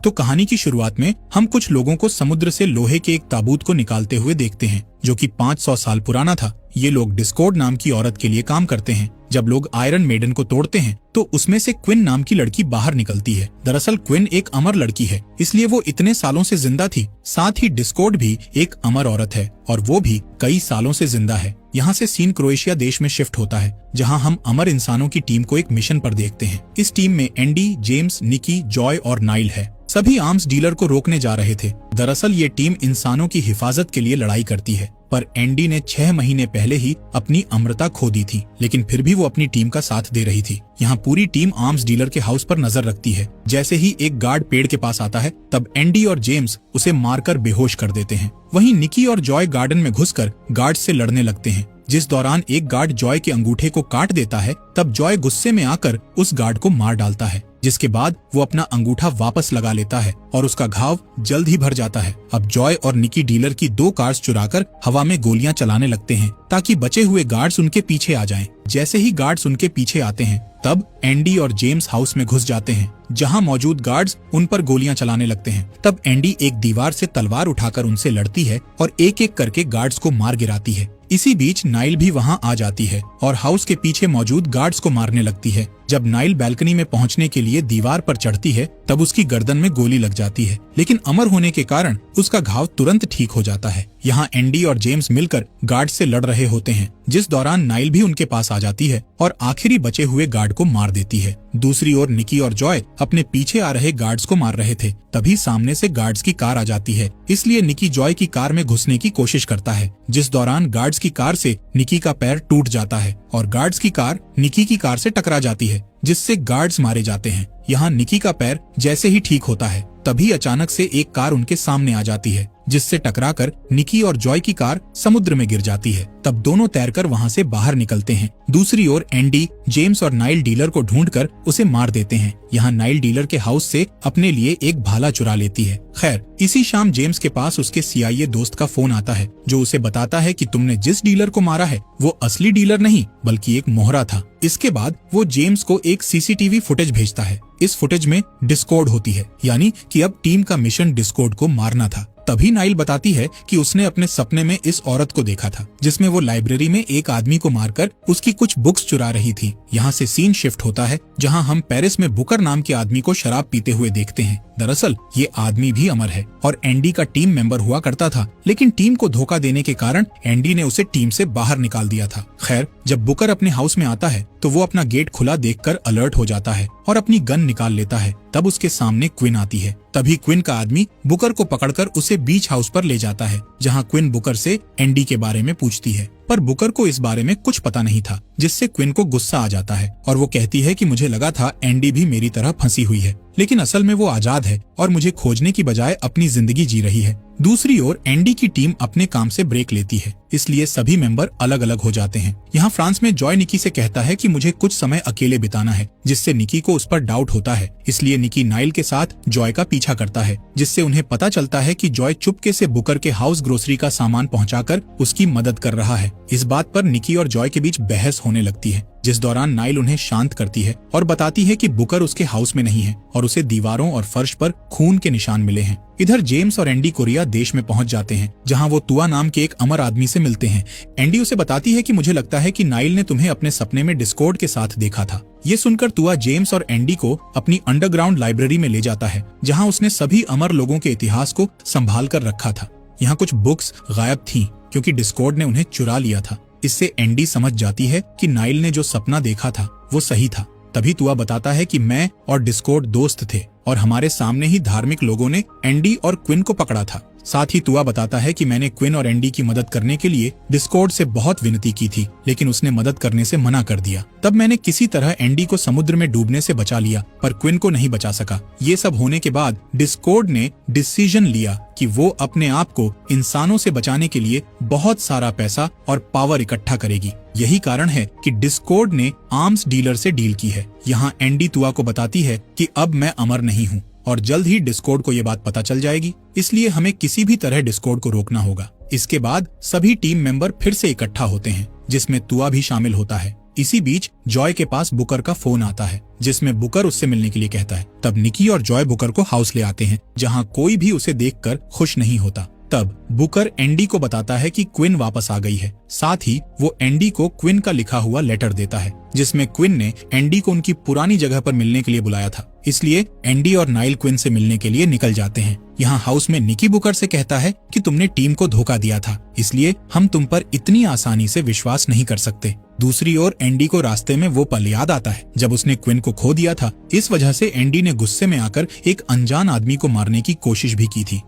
तो कहानी की शुरुआत में हम कुछ लोगों को समुद्र से लोहे के एक ताबूत को निकालते हुए देखते हैं, जो कि 500 साल पुराना था। ये लोग डिस्कॉर्ड नाम की औरत के लिए काम करते हैं। जब लोग आयरन मेडन को तोड़ते हैं तो उसमें से क्विन नाम की लड़की बाहर निकलती है। दरअसल क्विन एक अमर लड़की है, इसलिए वो इतने सालों से जिंदा थी। साथ ही डिस्कॉर्ड भी एक अमर औरत है और वो भी कई सालों से जिंदा है। यहाँ से सीन क्रोएशिया देश में शिफ्ट होता है, जहाँ हम अमर इंसानों की टीम को एक मिशन पर देखते हैं। इस टीम में एंडी, जेम्स, निकी, जॉय और नाइल है। सभी आर्म्स डीलर को रोकने जा रहे थे। दरअसल ये टीम इंसानों की हिफाजत के लिए लड़ाई करती है, पर एंडी ने 6 महीने पहले ही अपनी अमरता खो दी थी, लेकिन फिर भी वो अपनी टीम का साथ दे रही थी। यहाँ पूरी टीम आर्म्स डीलर के हाउस पर नजर रखती है। जैसे ही एक गार्ड पेड़ के पास आता है, तब एंडी और जेम्स उसे मारकर बेहोश कर देते हैं। वहीं निकी और जॉय गार्डन में घुसकर गार्ड से लड़ने लगते हैं। जिस दौरान एक गार्ड जॉय के अंगूठे को काट देता है, तब जॉय गुस्से में आकर उस गार्ड को मार डालता है, जिसके बाद वो अपना अंगूठा वापस लगा लेता है और उसका घाव जल्द ही भर जाता है। अब जॉय और निकी डीलर की 2 कार्स चुराकर हवा में गोलियां चलाने लगते हैं, ताकि बचे हुए गार्ड्स उनके पीछे आ जाएं। जैसे ही गार्ड्स उनके पीछे आते हैं, तब एंडी और जेम्स हाउस में घुस जाते हैं, जहां मौजूद गार्ड्स उन पर गोलियां चलाने लगते हैं। तब एंडी एक दीवार से तलवार उठाकर उनसे लड़ती है और एक एक करके गार्ड्स को मार गिराती है। इसी बीच नाइल भी वहां आ जाती है और हाउस के पीछे मौजूद गार्ड्स को मारने लगती है। जब नाइल बैल्कनी में पहुंचने के लिए दीवार पर चढ़ती है, तब उसकी गर्दन में गोली लग जाती है, लेकिन अमर होने के कारण उसका घाव तुरंत ठीक हो जाता है। यहाँ एंडी और जेम्स मिलकर गार्ड से लड़ रहे होते हैं, जिस दौरान नाइल भी उनके पास आ जाती है और आखिरी बचे हुए गार्ड को मार देती है। दूसरी ओर निकी और जॉय अपने पीछे आ रहे गार्ड्स को मार रहे थे। तभी सामने से गार्ड्स की कार आ जाती है, इसलिए निकी जॉय की कार में घुसने की कोशिश करता है, जिस दौरान गार्ड्स की कार से निकी का पैर टूट जाता है और गार्ड्स की कार निकी की कार से टकरा जाती है, जिससे गार्ड्स मारे जाते हैं। यहाँ निकी का पैर जैसे ही ठीक होता है, तभी अचानक से एक कार उनके सामने आ जाती है, जिससे टकराकर निकी और जॉय की कार समुद्र में गिर जाती है। तब दोनों तैरकर वहाँ से बाहर निकलते हैं। दूसरी ओर एंडी, जेम्स और नाइल डीलर को ढूंढकर उसे मार देते हैं। यहाँ नाइल डीलर के हाउस से अपने लिए एक भाला चुरा लेती है। खैर, इसी शाम जेम्स के पास उसके CIA दोस्त का फोन आता है, जो उसे बताता है कि तुमने जिस डीलर को मारा है वो असली डीलर नहीं बल्कि एक मोहरा था। इसके बाद वो जेम्स को एक CCTV फुटेज भेजता है। इस फुटेज में डिस्कॉर्ड होती है, यानी कि अब टीम का मिशन डिस्कॉर्ड को मारना था। तभी नाइल बताती है कि उसने अपने सपने में इस औरत को देखा था, जिसमें वो लाइब्रेरी में एक आदमी को मारकर उसकी कुछ बुक्स चुरा रही थी। यहाँ से सीन शिफ्ट होता है, जहाँ हम पेरिस में बुकर नाम के आदमी को शराब पीते हुए देखते हैं। दरअसल ये आदमी भी अमर है और एंडी का टीम मेंबर हुआ करता था, लेकिन टीम को धोखा देने के कारण एंडी ने उसे टीम से बाहर निकाल दिया था। खैर, जब बुकर अपने हाउस में आता है तो वो अपना गेट खुला देखकर अलर्ट हो जाता है और अपनी गन निकाल लेता है। तब उसके सामने क्विन आती है। तभी क्विन का आदमी बुकर को पकड़कर उसे बीच हाउस पर ले जाता है, जहाँ क्विन बुकर से एंडी के बारे में पूछती है, पर बुकर को इस बारे में कुछ पता नहीं था, जिससे क्विन को गुस्सा आ जाता है और वो कहती है कि मुझे लगा था एंडी भी मेरी तरह फंसी हुई है, लेकिन असल में वो आजाद है और मुझे खोजने की बजाय अपनी जिंदगी जी रही है। दूसरी ओर एंडी की टीम अपने काम से ब्रेक लेती है, इसलिए सभी मेंबर अलग अलग हो जाते हैं। यहाँ फ्रांस में जॉय निकी से कहता है कि मुझे कुछ समय अकेले बिताना है, जिससे निकी को उस पर डाउट होता है। इसलिए निकी नाइल के साथ जॉय का पीछा करता है, जिससे उन्हें पता चलता है कि जॉय चुपके से बुकर के हाउस ग्रोसरी का सामान पहुंचाकर उसकी मदद कर रहा है। इस बात पर निकी और जॉय के बीच बहस होने लगती है, जिस दौरान नाइल उन्हें शांत करती है और बताती है कि बुकर उसके हाउस में नहीं है और उसे दीवारों और फर्श पर खून के निशान मिले हैं। इधर जेम्स और एंडी कोरिया देश में पहुंच जाते हैं, जहां वो तुआ नाम के एक अमर आदमी से मिलते हैं। एंडी उसे बताती है कि मुझे लगता है कि नाइल ने तुम्हें अपने सपने में डिस्कॉर्ड के साथ देखा था। ये सुनकर तुआ जेम्स और एंडी को अपनी अंडरग्राउंड लाइब्रेरी में ले जाता है, जहाँ उसने सभी अमर लोगों के इतिहास को संभाल कर रखा था। यहाँ कुछ बुक्स गायब थीं, क्योंकि डिस्कॉर्ड ने उन्हें चुरा लिया था। इससे एंडी समझ जाती है कि नाइल ने जो सपना देखा था वो सही था। तभी तुआ बताता है कि मैं और डिस्कॉर्ड दोस्त थे और हमारे सामने ही धार्मिक लोगों ने एंडी और क्विन को पकड़ा था। साथ ही तुआ बताता है कि मैंने क्विन और एंडी की मदद करने के लिए डिस्कॉर्ड से बहुत विनती की थी, लेकिन उसने मदद करने से मना कर दिया। तब मैंने किसी तरह एंडी को समुद्र में डूबने से बचा लिया, पर क्विन को नहीं बचा सका। ये सब होने के बाद डिस्कॉर्ड ने डिसीजन लिया कि वो अपने आप को इंसानों से बचाने के लिए बहुत सारा पैसा और पावर इकट्ठा करेगी। यही कारण है कि डिस्कॉर्ड ने आर्म्स डीलर से डील की है। यहाँ एंडी तुआ को बताती है कि अब मैं अमर नहीं हूँ और जल्द ही डिस्कॉर्ड को ये बात पता चल जाएगी, इसलिए हमें किसी भी तरह डिस्कॉर्ड को रोकना होगा। इसके बाद सभी टीम मेंबर फिर से इकट्ठा होते हैं, जिसमें तुआ भी शामिल होता है। इसी बीच जॉय के पास बुकर का फोन आता है, जिसमें बुकर उससे मिलने के लिए कहता है। तब निकी और जॉय बुकर को हाउस ले आते हैं, जहाँ कोई भी उसे देखकर खुश नहीं होता। तब बुकर एंडी को बताता है कि क्विन वापस आ गई है। साथ ही वो एंडी को क्विन का लिखा हुआ लेटर देता है, जिसमें क्विन ने एंडी को उनकी पुरानी जगह पर मिलने के लिए बुलाया था। इसलिए एंडी और नाइल क्विन से मिलने के लिए निकल जाते हैं। यहाँ हाउस में निकी बुकर से कहता है कि तुमने टीम को धोखा दिया था, इसलिए हम तुम पर इतनी आसानी से विश्वास नहीं कर सकते। दूसरी ओर एंडी को रास्ते में वो पल याद आता है जब उसने क्विन को खो दिया था। इस वजह से एंडी ने गुस्से में आकर एक अनजान आदमी को मारने की कोशिश भी की थी।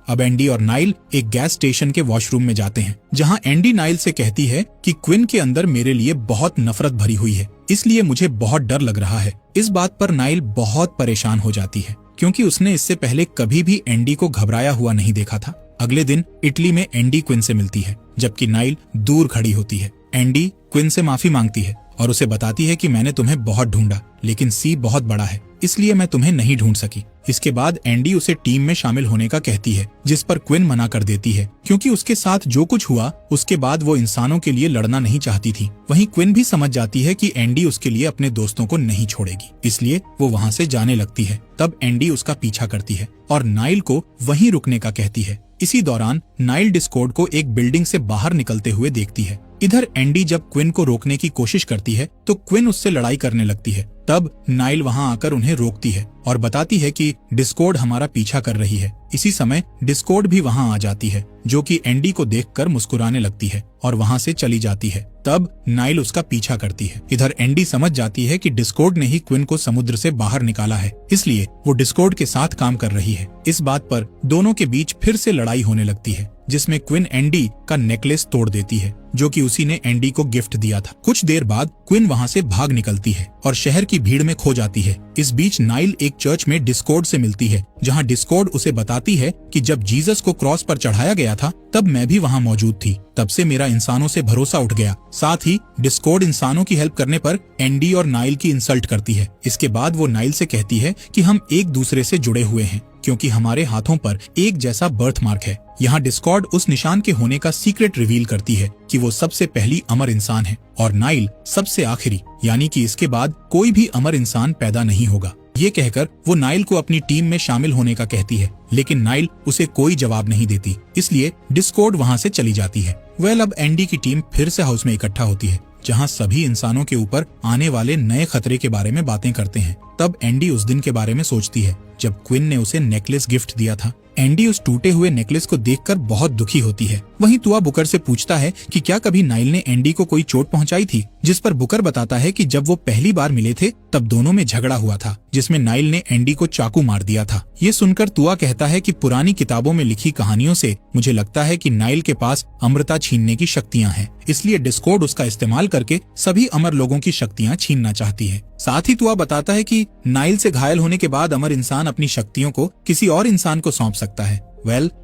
अब एंडी और नाइल एक गैस स्टेशन के वॉशरूम में जाते हैं, जहां एंडी नाइल से कहती है कि क्विन के अंदर मेरे लिए बहुत नफरत भरी हुई है, इसलिए मुझे बहुत डर लग रहा है। इस बात पर नाइल बहुत परेशान हो जाती है, क्योंकि उसने इससे पहले कभी भी एंडी को घबराया हुआ नहीं देखा था। अगले दिन इटली में एंडी क्विन से मिलती है, जबकि नाइल दूर खड़ी होती है। एंडी क्विन से माफी मांगती है और उसे बताती है कि मैंने तुम्हें बहुत ढूंढा, लेकिन सी बहुत बड़ा है, इसलिए मैं तुम्हें नहीं ढूंढ सकी। इसके बाद एंडी उसे टीम में शामिल होने का कहती है, जिस पर क्विन मना कर देती है, क्योंकि उसके साथ जो कुछ हुआ उसके बाद वो इंसानों के लिए लड़ना नहीं चाहती थी। वहीं क्विन भी समझ जाती है कि एंडी उसके लिए अपने दोस्तों को नहीं छोड़ेगी, इसलिए वो वहाँ से जाने लगती है। तब एंडी उसका पीछा करती है और नाइल को वहीं रुकने का कहती है। इसी दौरान नाइल डिस्कॉर्ड को एक बिल्डिंग से बाहर निकलते हुए देखती है। इधर एंडी जब क्विन को रोकने की कोशिश करती है तो क्विन उससे लड़ाई करने लगती है। तब नाइल वहां आकर उन्हें रोकती है और बताती है कि डिस्कॉर्ड हमारा पीछा कर रही है। इसी समय डिस्कॉर्ड भी वहां आ जाती है, जो कि एंडी को देखकर मुस्कुराने लगती है और वहां से चली जाती है। तब नाइल उसका पीछा करती है। इधर एंडी समझ जाती है कि डिस्कॉर्ड ने ही क्विन को समुद्र से बाहर निकाला है, इसलिए वो डिस्कॉर्ड के साथ काम कर रही है। इस बात पर दोनों के बीच फिर से लड़ाई होने लगती है, जिसमें क्विन एंडी का नेकलेस तोड़ देती है, जो कि उसी ने एंडी को गिफ्ट दिया था। कुछ देर बाद क्विन वहां से भाग निकलती है और शहर की भीड़ में खो जाती है। इस बीच नाइल एक चर्च में डिस्कॉर्ड से मिलती है, जहां डिस्कॉर्ड उसे बताती है कि जब जीसस को क्रॉस पर चढ़ाया गया था तब मैं भी वहां मौजूद थी, तब से मेरा इंसानों से भरोसा उठ गया। साथ ही डिस्कॉर्ड इंसानों की हेल्प करने पर एंडी और नाइल की इंसल्ट करती है। इसके बाद वो नाइल से कहती है कि हम एक दूसरे से जुड़े हुए हैं, क्योंकि हमारे हाथों पर एक जैसा बर्थ मार्क है। यहाँ डिस्कॉर्ड उस निशान के होने का सीक्रेट रिवील करती है कि वो सबसे पहली अमर इंसान है और नाइल सबसे आखिरी, यानी कि इसके बाद कोई भी अमर इंसान पैदा नहीं होगा। ये कहकर वो नाइल को अपनी टीम में शामिल होने का कहती है, लेकिन नाइल उसे कोई जवाब नहीं देती, इसलिए डिस्कॉर्ड वहाँ से चली जाती है। अब एंडी की टीम फिर से हाउस में इकट्ठा होती है, जहाँ सभी इंसानों के ऊपर आने वाले नए खतरे के बारे में बातें करते हैं। तब एंडी उस दिन के बारे में सोचती है जब क्विन ने उसे नेकलेस गिफ्ट दिया था। एंडी उस टूटे हुए नेकलेस को देखकर बहुत दुखी होती है। वहीं तुआ बुकर से पूछता है कि क्या कभी नाइल ने एंडी को कोई चोट पहुंचाई थी, जिस पर बुकर बताता है कि जब वो पहली बार मिले थे तब दोनों में झगड़ा हुआ था, जिसमें नाइल ने एंडी को चाकू मार दिया था। ये सुनकर तुआ कहता है कि पुरानी किताबों में लिखी कहानियों से मुझे लगता है कि नाइल के पास अमरता छीनने की शक्तियाँ हैं, इसलिए डिस्कॉर्ड उसका इस्तेमाल करके सभी अमर लोगों की शक्तियाँ छीनना चाहती है। साथ ही तुआ बताता है कि नाइल से घायल होने के बाद अमर इंसान अपनी शक्तियों को किसी और इंसान को सौंप सकता है।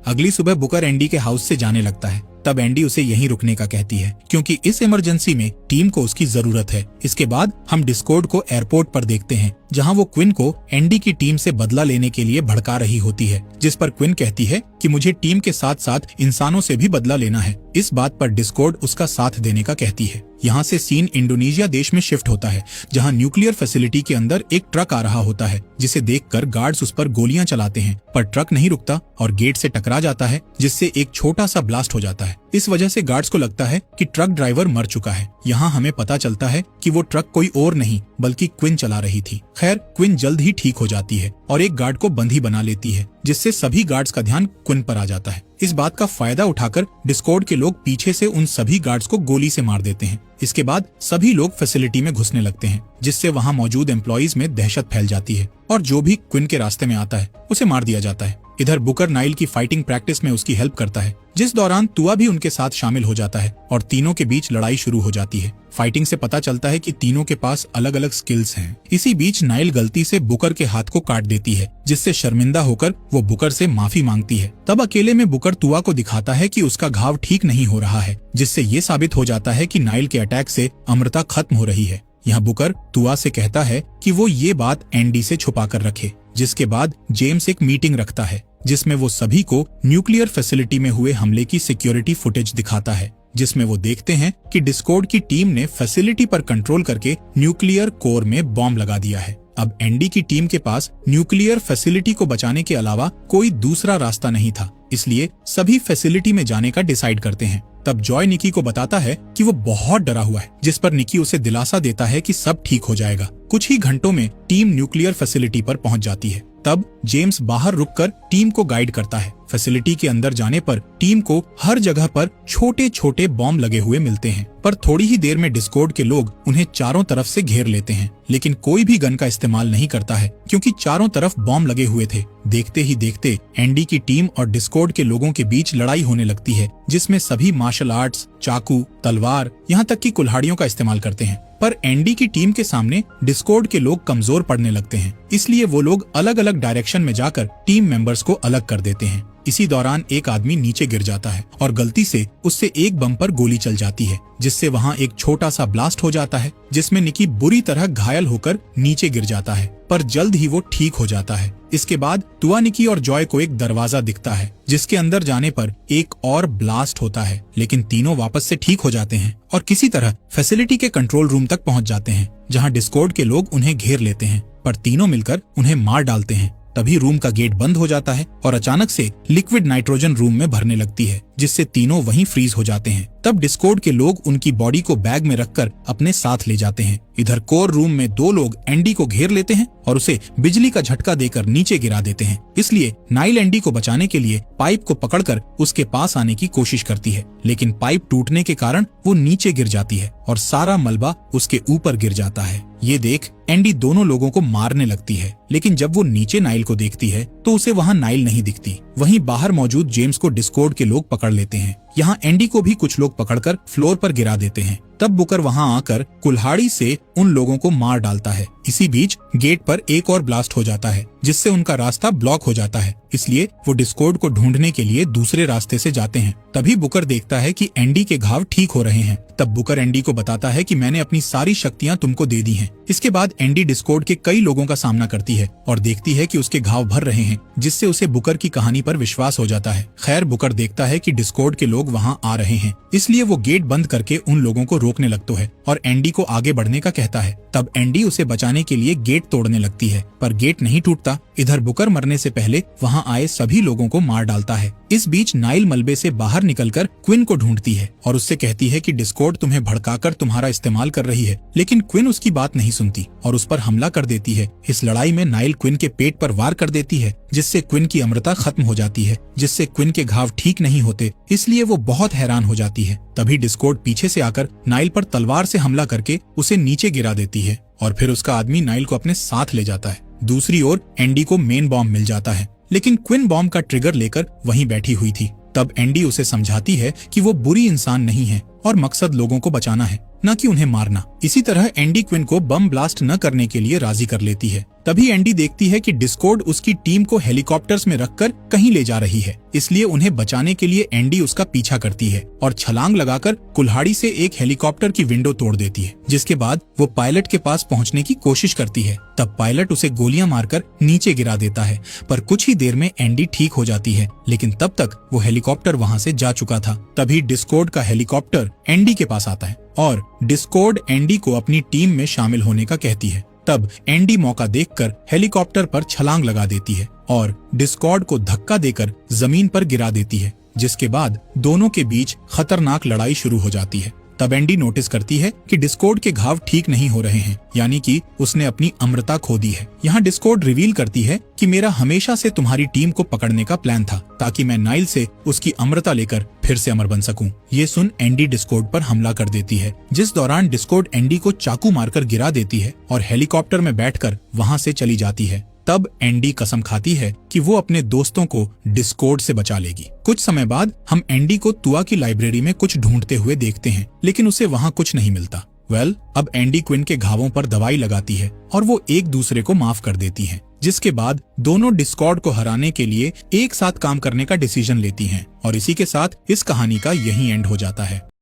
अगली सुबह बुकर एंडी के हाउस से जाने लगता है। तब एंडी उसे यहीं रुकने का कहती है, क्योंकि इस इमरजेंसी में टीम को उसकी जरूरत है। इसके बाद हम डिस्कॉर्ड को एयरपोर्ट पर देखते हैं, जहां वो क्विन को एंडी की टीम से बदला लेने के लिए भड़का रही होती है, जिस पर क्विन कहती है कि मुझे टीम के साथ साथ इंसानों से भी बदला लेना है। इस बात पर डिस्कॉर्ड उसका साथ देने का कहती है। यहाँ से सीन इंडोनेशिया देश में शिफ्ट होता है, जहाँ न्यूक्लियर फैसिलिटी के अंदर एक ट्रक आ रहा होता है, जिसे देखकर गार्ड्स उस पर गोलियां चलाते हैं, पर ट्रक नहीं रुकता और गेट से टकरा जाता है, जिससे एक छोटा सा ब्लास्ट हो जाता है। इस वजह से गार्ड्स को लगता है कि ट्रक ड्राइवर मर चुका है। यहाँ हमें पता चलता है कि वो ट्रक कोई और नहीं बल्कि क्विन चला रही थी। खैर, क्विन जल्द ही ठीक हो जाती है और एक गार्ड को बंदी बना लेती है, जिससे सभी गार्ड्स का ध्यान क्विन पर आ जाता है। इस बात का फायदा उठाकर डिस्कॉर्ड के लोग पीछे से उन सभी गार्ड्स को गोली से मार देते हैं। इसके बाद सभी लोग फैसिलिटी में घुसने लगते हैं, जिससे वहाँ मौजूद एम्प्लॉइज में दहशत फैल जाती है और जो भी क्विन के रास्ते में आता है उसे मार दिया जाता है। इधर बुकर नाइल की फाइटिंग प्रैक्टिस में उसकी हेल्प करता है, जिस दौरान तुआ भी उनके साथ शामिल हो जाता है और तीनों के बीच लड़ाई शुरू हो जाती है। फाइटिंग से पता चलता है कि तीनों के पास अलग अलग स्किल्स हैं। इसी बीच नाइल गलती से बुकर के हाथ को काट देती है, जिससे शर्मिंदा होकर वो बुकर से माफी मांगती है। तब अकेले में बुकर तुआ को दिखाता है कि उसका घाव ठीक नहीं हो रहा है, जिससे ये साबित हो जाता है कि नाइल के अटैक से अमृता खत्म हो रही है। यहाँ बुकर तुआ से कहता है कि वो ये बात एंडी से छुपा कर रखे, जिसके बाद जेम्स एक मीटिंग रखता है, जिसमें वो सभी को न्यूक्लियर फैसिलिटी में हुए हमले की सिक्योरिटी फुटेज दिखाता है, जिसमें वो देखते हैं कि डिस्कॉर्ड की टीम ने फैसिलिटी पर कंट्रोल करके न्यूक्लियर कोर में बॉम्ब लगा दिया है। अब एंडी की टीम के पास न्यूक्लियर फैसिलिटी को बचाने के अलावा कोई दूसरा रास्ता नहीं था, इसलिए सभी फैसिलिटी में जाने का डिसाइड करते हैं। तब जॉय निकी को बताता है कि वो बहुत डरा हुआ है, जिस पर निकी उसे दिलासा देता है कि सब ठीक हो जाएगा। कुछ ही घंटों में टीम न्यूक्लियर फैसिलिटी पर पहुंच जाती है। तब जेम्स बाहर रुककर टीम को गाइड करता है। फैसिलिटी के अंदर जाने पर टीम को हर जगह पर छोटे छोटे बॉम्ब लगे हुए मिलते हैं, पर थोड़ी ही देर में डिस्कॉर्ड के लोग उन्हें चारों तरफ से घेर लेते हैं, लेकिन कोई भी गन का इस्तेमाल नहीं करता है क्योंकि चारों तरफ बॉम्ब लगे हुए थे। देखते ही देखते एंडी की टीम और डिस्कॉर्ड के लोगों के बीच लड़ाई होने लगती है, जिसमें सभी मार्शल आर्ट्स, चाकू, तलवार, यहाँ तक कि कुल्हाड़ियों का इस्तेमाल करते हैं। पर एंडी की टीम के सामने डिस्कॉर्ड के लोग कमजोर पड़ने लगते हैं, इसलिए वो लोग अलग अलग डायरेक्शन में जाकर टीम मेंबर्स को अलग कर देते हैं। इसी दौरान एक आदमी नीचे गिर जाता है और गलती से उससे एक बम पर गोली चल जाती है, जिससे वहाँ एक छोटा सा ब्लास्ट हो जाता है, जिसमें निकी बुरी तरह घायल होकर नीचे गिर जाता है, पर जल्द ही वो ठीक हो जाता है। इसके बाद तुआ, निकी और जॉय को एक दरवाजा दिखता है, जिसके अंदर जाने पर एक और ब्लास्ट होता है, लेकिन तीनों वापस से ठीक हो जाते हैं और किसी तरह फैसिलिटी के कंट्रोल रूम तक पहुंच जाते हैं, जहां डिस्कॉर्ड के लोग उन्हें घेर लेते हैं, पर तीनों मिलकर उन्हें मार डालते हैं। तभी रूम का गेट बंद हो जाता है और अचानक से लिक्विड नाइट्रोजन रूम में भरने लगती है, जिससे तीनों वहीं फ्रीज हो जाते हैं। तब डिस्कॉर्ड के लोग उनकी बॉडी को बैग में रखकर अपने साथ ले जाते हैं। इधर कोर रूम में दो लोग एंडी को घेर लेते हैं और उसे बिजली का झटका देकर नीचे गिरा देते हैं। इसलिए नाइल एंडी को बचाने के लिए पाइप को पकड़कर उसके पास आने की कोशिश करती है, लेकिन पाइप टूटने के कारण वो नीचे गिर जाती है और सारा मलबा उसके ऊपर गिर जाता है। ये देख एंडी दोनों लोगों को मारने लगती है, लेकिन जब वो नीचे नाइल को देखती है तो उसे वहाँ नाइल नहीं दिखती। वहीं बाहर मौजूद जेम्स को डिस्कॉर्ड के लोग पकड़ लेते हैं। यहाँ एंडी को भी कुछ लोग पकड़कर फ्लोर पर गिरा देते हैं। तब बुकर वहाँ आकर कुल्हाड़ी से उन लोगों को मार डालता है। इसी बीच गेट पर एक और ब्लास्ट हो जाता है, जिससे उनका रास्ता ब्लॉक हो जाता है, इसलिए वो डिस्कॉर्ड को ढूंढने के लिए दूसरे रास्ते से जाते हैं। तभी बुकर देखता है कि एंडी के घाव ठीक हो रहे हैं। तब बुकर एंडी को बताता है कि मैंने अपनी सारी शक्तियां तुमको दे दी हैं। इसके बाद एंडी डिस्कॉर्ड के कई लोगों का सामना करती है और देखती है कि उसके घाव भर रहे हैं, जिससे उसे बुकर की कहानी पर विश्वास हो जाता है। खैर, बुकर देखता है कि डिस्कॉर्ड के लोग वहाँ आ रहे हैं, इसलिए वो गेट बंद करके उन लोगों को रोकने लगता है और एंडी को आगे बढ़ने का कहता है। तब एंडी उसे बचाने के लिए गेट तोड़ने लगती है, पर गेट नहीं टूटता। इधर बुकर मरने से पहले वहाँ आए सभी लोगों को मार डालता है। इस बीच नाइल मलबे से बाहर निकलकर क्विन को ढूंढती है और उससे कहती है कि डिस्कॉर्ड तुम्हें भड़काकर तुम्हारा इस्तेमाल कर रही है, लेकिन क्विन उसकी बात नहीं सुनती और उस पर हमला कर देती है। इस लड़ाई में नाइल क्विन के पेट पर वार कर देती है, जिससे क्विन की अमृता खत्म हो जाती है, जिससे क्विन के घाव ठीक नहीं होते, इसलिए वो बहुत हैरान हो जाती है। तभी डिस्कॉर्ड पीछे से आकर नाइल पर तलवार से हमला करके उसे नीचे गिरा देती है और फिर उसका आदमी नाइल को अपने साथ ले जाता है। दूसरी ओर एंडी को मेन बॉम्ब मिल जाता है, लेकिन क्विन बॉम्ब का ट्रिगर लेकर वहीं बैठी हुई थी। तब एंडी उसे समझाती है कि वो बुरी इंसान नहीं है और मकसद लोगों को बचाना है, न कि उन्हें मारना। इसी तरह एंडी क्विन को बम ब्लास्ट न करने के लिए राजी कर लेती है। तभी एंडी देखती है कि डिस्कॉर्ड उसकी टीम को हेलीकॉप्टर्स में रखकर कहीं ले जा रही है, इसलिए उन्हें बचाने के लिए एंडी उसका पीछा करती है और छलांग लगाकर कुल्हाड़ी से एक हेलीकॉप्टर की विंडो तोड़ देती है, जिसके बाद वो पायलट के पास पहुंचने की कोशिश करती है। तब पायलट उसे गोलियां मारकर नीचे गिरा देता है, पर कुछ ही देर में एंडी ठीक हो जाती है, लेकिन तब तक वो हेलीकॉप्टर वहाँ से जा चुका था। तभी डिस्कॉर्ड का हेलीकॉप्टर एंडी के पास आता है और डिस्कॉर्ड एंडी को अपनी टीम में शामिल होने का कहती है। तब एंडी मौका देखकर हेलीकॉप्टर पर छलांग लगा देती है और डिस्कॉर्ड को धक्का देकर जमीन पर गिरा देती है, जिसके बाद दोनों के बीच खतरनाक लड़ाई शुरू हो जाती है। तब एंडी नोटिस करती है कि डिस्कॉर्ड के घाव ठीक नहीं हो रहे हैं, यानी कि उसने अपनी अमृता खो दी है। यहाँ डिस्कॉर्ड रिवील करती है कि मेरा हमेशा से तुम्हारी टीम को पकड़ने का प्लान था, ताकि मैं नाइल से उसकी अमृता लेकर फिर से अमर बन सकूं। ये सुन एंडी डिस्कॉर्ड पर हमला कर देती है, जिस दौरान डिस्कॉर्ड एंडी को चाकू मारकर गिरा देती है और हेलीकॉप्टर में बैठकर वहाँ से चली जाती है। तब एंडी कसम खाती है कि वो अपने दोस्तों को डिस्कॉर्ड से बचा लेगी। कुछ समय बाद हम एंडी को तुआ की लाइब्रेरी में कुछ ढूंढते हुए देखते हैं, लेकिन उसे वहाँ कुछ नहीं मिलता। अब एंडी क्विन के घावों पर दवाई लगाती है और वो एक दूसरे को माफ कर देती हैं, जिसके बाद दोनों डिस्कॉर्ड को हराने के लिए एक साथ काम करने का डिसीजन लेती हैं और इसी के साथ इस कहानी का यही एंड हो जाता है।